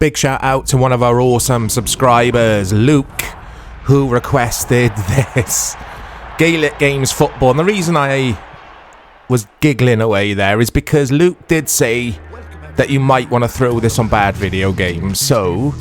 Big shout out to one of our awesome subscribers, Luke, who requested this. Gaelic Games football. And the reason I was giggling away there is because Luke did say that you might want to throw this on Bad Video Games. So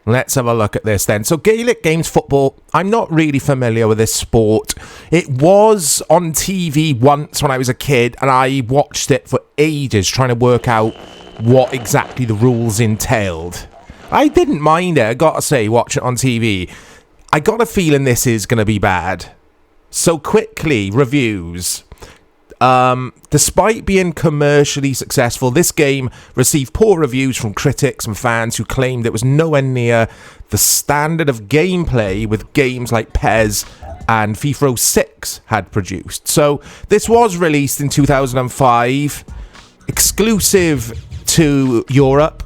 let's have a look at this then. So Gaelic Games football, I'm not really familiar with this sport. It was on TV once when I was a kid, and I watched it for ages trying to work out what exactly the rules entailed. I didn't mind it, I gotta say, watch it on TV. I got a feeling this is going to be bad. So quickly, reviews. Despite being commercially successful, this game received poor reviews from critics and fans who claimed it was nowhere near the standard of gameplay with games like PES and FIFA 06 had produced. So this was released in 2005, exclusive to Europe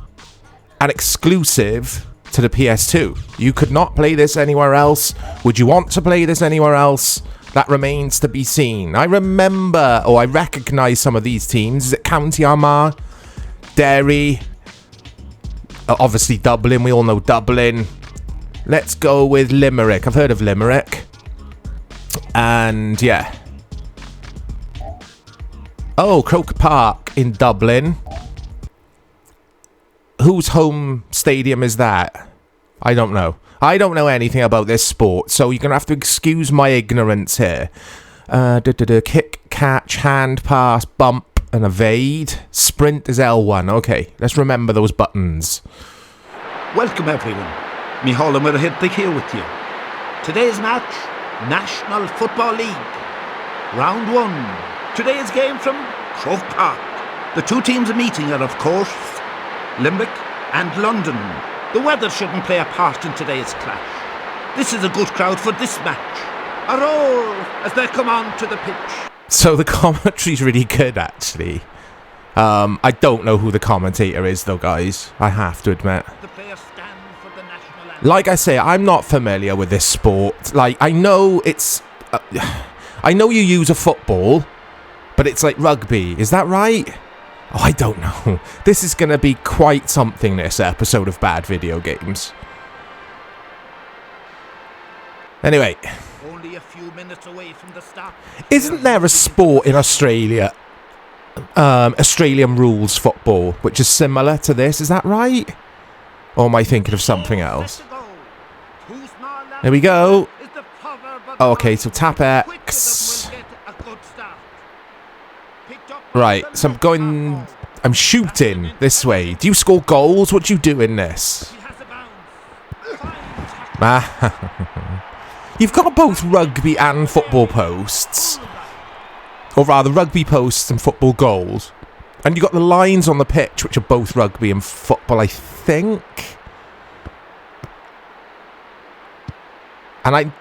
and exclusive to the PS2. You could not play this anywhere else. Would you want to play this anywhere else? That remains to be seen. I remember, or I recognise some of these teams. Is it County Armagh? Derry? Obviously Dublin, we all know Dublin. Let's go with Limerick. I've heard of Limerick. And yeah. Oh, Croke Park in Dublin. Whose home stadium is that? I don't know. I don't know anything about this sport, so you're going to have to excuse my ignorance here. Kick, catch, hand, pass, bump, and evade. Sprint is L1. Okay, let's remember those buttons. Welcome everyone. Micheál Murhead here with you. Today's match, National Football League. Round 1. Today's game from Croke Park. The two teams meeting are, of course, Limerick and London. The weather shouldn't play a part in today's clash. This is a good crowd for this match. A roar as they come on to the pitch. So the commentary's really good, actually. I don't know who the commentator is, though, guys. I have to admit. The players stand for the national anthem. Like I say, I'm not familiar with this sport. Like, I know it's... I know you use a football, but it's like rugby. Is that right? Oh, I don't know. This is going to be quite something, this episode of Bad Video Games. Anyway. Only a few minutes away from the start. Isn't there a sport in Australia, Australian rules football, which is similar to this? Is that right? Or am I thinking of something else? There we go. Oh, okay, so tap X. Right, so I'm shooting this way. Do you score goals? What do you do in this? You've got both rugby and football posts. Or rather, rugby posts and football goals. And you've got the lines on the pitch, which are both rugby and football, I think. And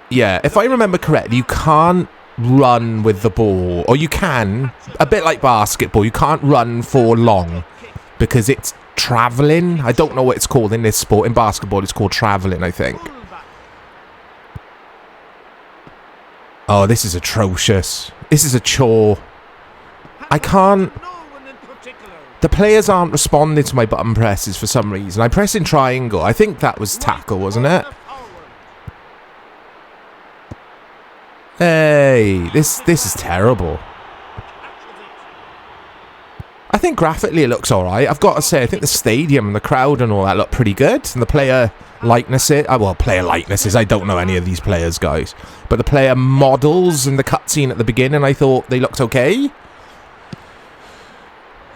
yeah, if I remember correctly, you can't run with the ball, or you can, a bit like basketball, you can't run for long because it's travelling. I don't know what it's called in this sport. In basketball it's called travelling, I think. Oh, this is atrocious. This is a chore. I can't... The players aren't responding to my button presses for some reason. I'm pressing triangle. I think that was tackle, wasn't it? Hey, this is terrible. I think graphically it looks alright. I've got to say, I think the stadium and the crowd and all that look pretty good. And the player likenesses, player likenesses, I don't know any of these players, guys. But the player models in the cutscene at the beginning, I thought they looked okay.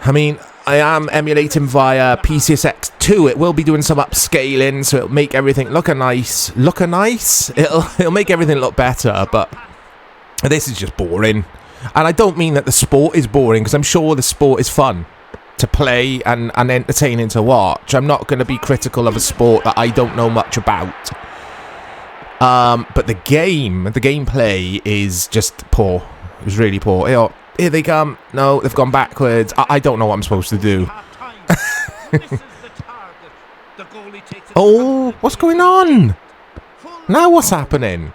I mean, I am emulating via PCSX 2. It will be doing some upscaling, so it'll make everything look nice. It'll make everything look better, but this is just boring. And I don't mean that the sport is boring, because I'm sure the sport is fun to play and entertaining to watch. I'm not going to be critical of a sport that I don't know much about. But the gameplay is just poor. It was really poor. Here they come. No, they've gone backwards. I don't know what I'm supposed to do. Oh, what's going on? Now what's happening?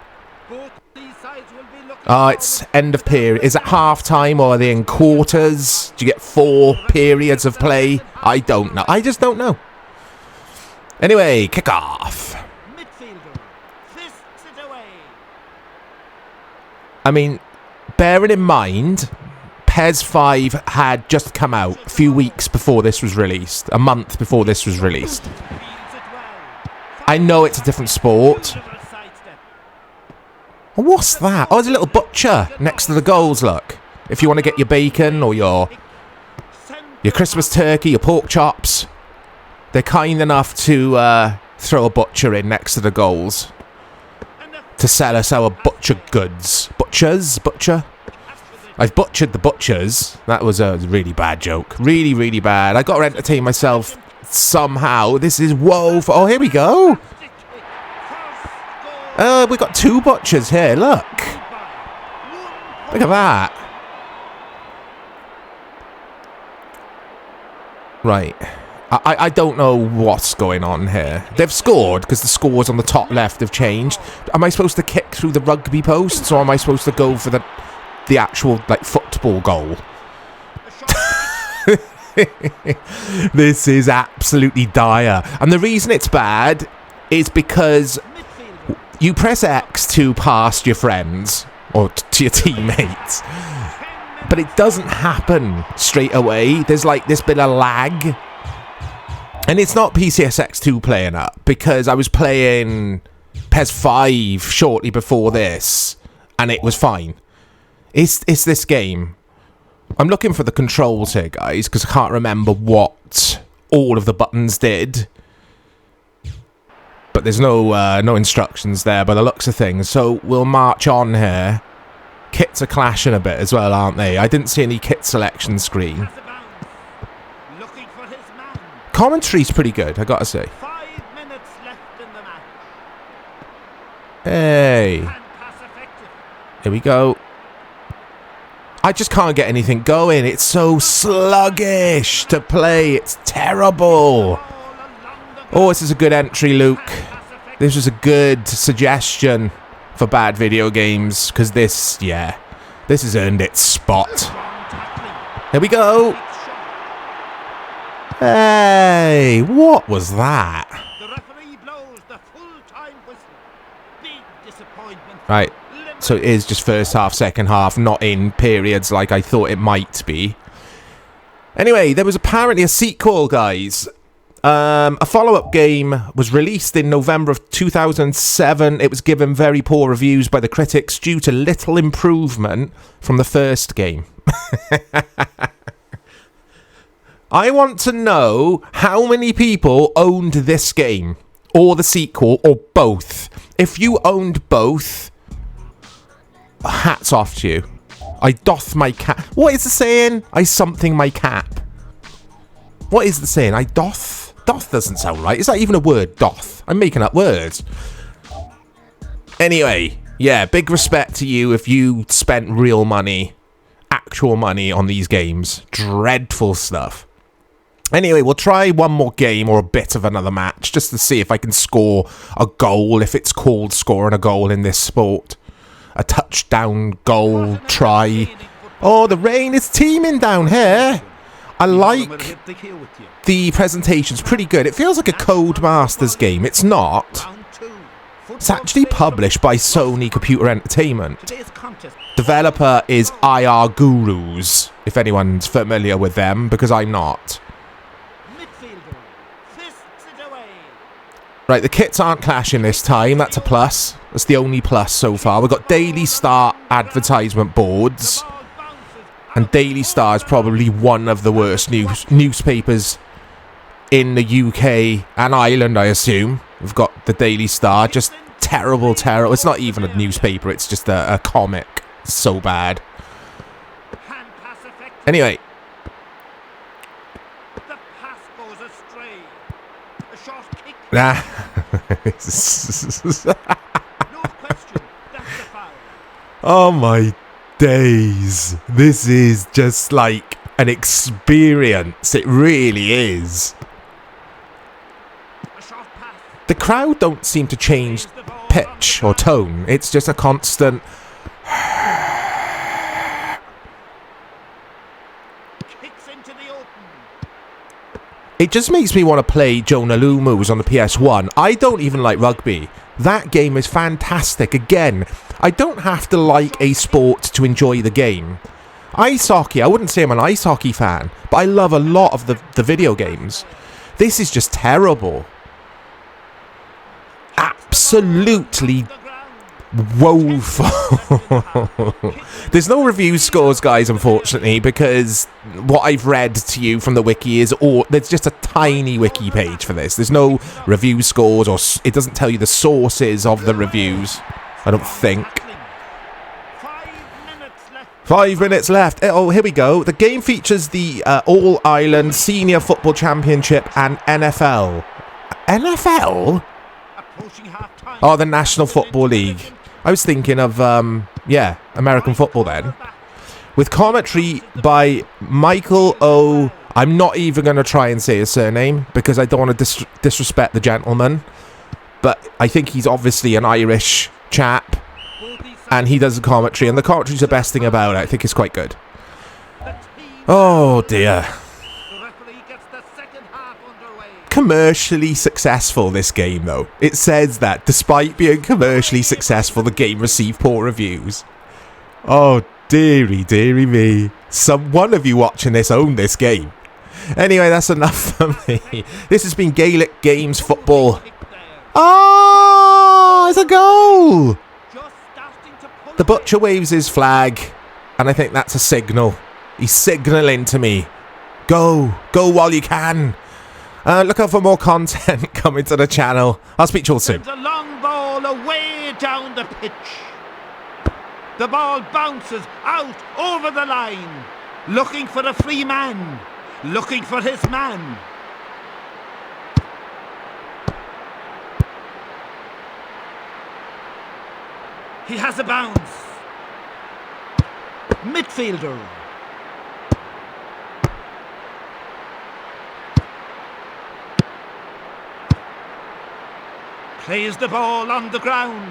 Oh, it's end of period. Is it half time or are they in quarters? Do you get 4 periods of play? I don't know. I just don't know. Anyway, kick off. I mean, bearing in mind, PES 5 had just come out a few weeks before this was released. A month before this was released. I know it's a different sport. What's that? Oh, there's a little butcher next to the goals, look. If you want to get your bacon or your Christmas turkey, your pork chops, they're kind enough to throw a butcher in next to the goals to sell us our butcher goods. Butcher? I've butchered the butchers. That was a really bad joke. Really, really bad. I got to entertain myself somehow. This is woeful. Oh, here we go. We got 2 butchers here. Look. Look at that. Right. I don't know what's going on here. They've scored because the scores on the top left have changed. Am I supposed to kick through the rugby posts or am I supposed to go for the actual like football goal? This is absolutely dire. And the reason it's bad is because you press X to pass your friends or to your teammates, but it doesn't happen straight away. There's like this bit of lag. And it's not PCSX2 playing up, because I was playing PES 5 shortly before this, and it was fine. It's this game. I'm looking for the controls here, guys, because I can't remember what all of the buttons did. But there's no instructions there by the looks of things, so we'll march on here. Kits are clashing a bit as well, aren't they? I didn't see any kit selection screen. Commentary's pretty good, I gotta say. 5 minutes left in the match. Hey. Here we go. I just can't get anything going. It's so sluggish to play. It's terrible. Oh, this is a good entry, Luke. This was a good suggestion for bad video games, because this has earned its spot. Here we go. Hey, what was that? The referee blows the full-time whistle. Big disappointment. Right, so it is just first half, second half, not in periods like I thought it might be. Anyway, there was apparently a sequel, guys. A follow-up game was released in November of 2007. It was given very poor reviews by the critics due to little improvement from the first game. I want to know how many people owned this game, or the sequel, or both. If you owned both, hats off to you. I doth my cap. What is the saying? I something my cap. What is the saying? I doth? Doth doesn't sound right. Is that even a word, doth? I'm making up words. Anyway, yeah, big respect to you if you spent real money, actual money on these games. Dreadful stuff. Anyway, we'll try one more game or a bit of another match just to see if I can score a goal, if it's called scoring a goal in this sport. A touchdown goal try. Oh, the rain is teeming down here. I like the presentation's pretty good. It feels like a Codemasters game. It's not. It's actually published by Sony Computer Entertainment. Developer is IR Gurus, if anyone's familiar with them, because I'm not. Right, the kits aren't clashing this time. That's a plus. That's the only plus so far. We've got Daily Star advertisement boards. And Daily Star is probably one of the worst newspapers in the UK and Ireland, I assume. We've got the Daily Star. Just terrible, terrible. It's not even a newspaper. It's just a comic. It's so bad. Anyway. Nah. Oh my days. This is just like an experience. It really is. The crowd don't seem to change pitch or tone. It's just a constant It just makes me want to play Jonah Lumus on the PS1. I don't even like rugby. That game is fantastic. Again, I don't have to like a sport to enjoy the game. Ice hockey, I wouldn't say I'm an ice hockey fan, but I love a lot of the video games. This is just terrible. Absolutely woeful. There's no review scores, guys, unfortunately, because what I've read to you from the wiki is there's just a tiny wiki page for this. There's no review scores, or it doesn't tell you the sources of the reviews, I don't think. 5 minutes left. Oh, here we go. The game features the All-Ireland Senior Football Championship and NFL. NFL? Oh, the National Football League. I was thinking of, yeah, American football then. With commentary by Michael O. I'm not even going to try and say his surname because I don't want to disrespect the gentleman. But I think he's obviously an Irish chap. And he does the commentary. And the commentary's the best thing about it. I think it's quite good. Oh, dear. Commercially successful, this game, though. It says that despite being commercially successful, the game received poor reviews. Oh, dearie, dearie me. One of you watching this own this game. Anyway, that's enough for me. This has been Gaelic Games Football. Oh, it's a goal! The butcher waves his flag, and I think that's a signal. He's signalling to me. Go while you can. Look out for more content coming to the channel. I'll speak to you all soon. It's a long ball away down the pitch. The ball bounces out over the line. Looking for a free man. Looking for his man. He has a bounce. Midfielder. Plays the ball on the ground.